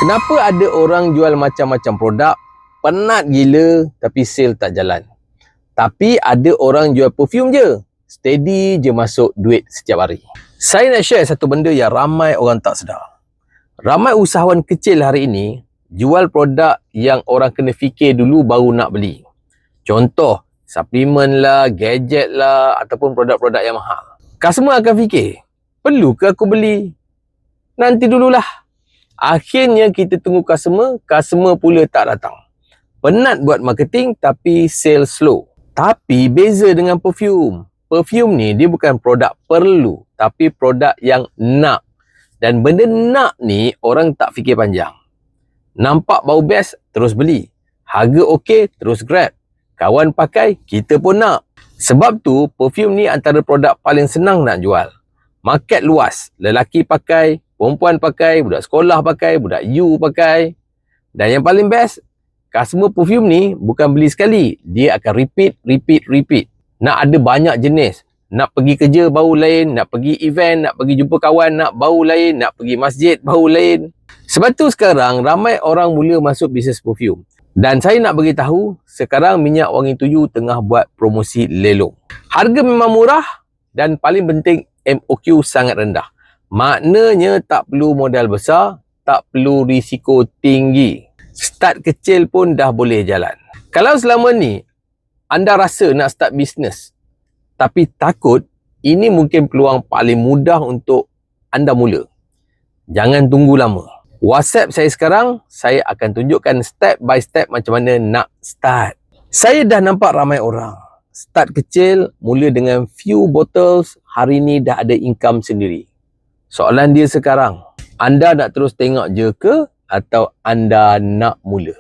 Kenapa ada orang jual macam-macam produk, penat gila tapi sale tak jalan? Tapi ada orang jual perfume je, steady je masuk duit setiap hari. Saya nak share satu benda yang ramai orang tak sedar. Ramai usahawan kecil hari ini jual produk yang orang kena fikir dulu baru nak beli. Contoh, suplemen lah, gadget lah ataupun produk-produk yang mahal. Customer akan fikir, perlu ke aku beli? Nanti dululah. Akhirnya kita tunggu customer pula tak datang. Penat buat marketing tapi sale slow. Tapi beza dengan perfume. Perfume ni dia bukan produk perlu tapi produk yang nak. Dan benda nak ni orang tak fikir panjang. Nampak bau best, terus beli. Harga okey, terus grab. Kawan pakai, kita pun nak. Sebab tu perfume ni antara produk paling senang nak jual. Market luas, lelaki pakai, perempuan pakai, budak sekolah pakai, budak you pakai. Dan yang paling best, customer perfume ni bukan beli sekali. Dia akan repeat. Nak ada banyak jenis. Nak pergi kerja bau lain, nak pergi event, nak pergi jumpa kawan, nak bau lain, nak pergi masjid bau lain. Sebab tu sekarang ramai orang mula masuk bisnes perfume. Dan saya nak beritahu, sekarang minyak wangi tuju tengah buat promosi lelong. Harga memang murah dan paling penting MOQ sangat rendah. Maknanya tak perlu modal besar, tak perlu risiko tinggi. Start kecil pun dah boleh jalan. Kalau selama ni anda rasa nak start bisnes tapi takut, ini mungkin peluang paling mudah untuk anda mula. Jangan tunggu lama. WhatsApp saya sekarang, saya akan tunjukkan step by step macam mana nak start. Saya dah nampak ramai orang start kecil, mula dengan few bottles, hari ni dah ada income sendiri. Soalan dia sekarang, anda nak terus tengok je ke atau anda nak mula?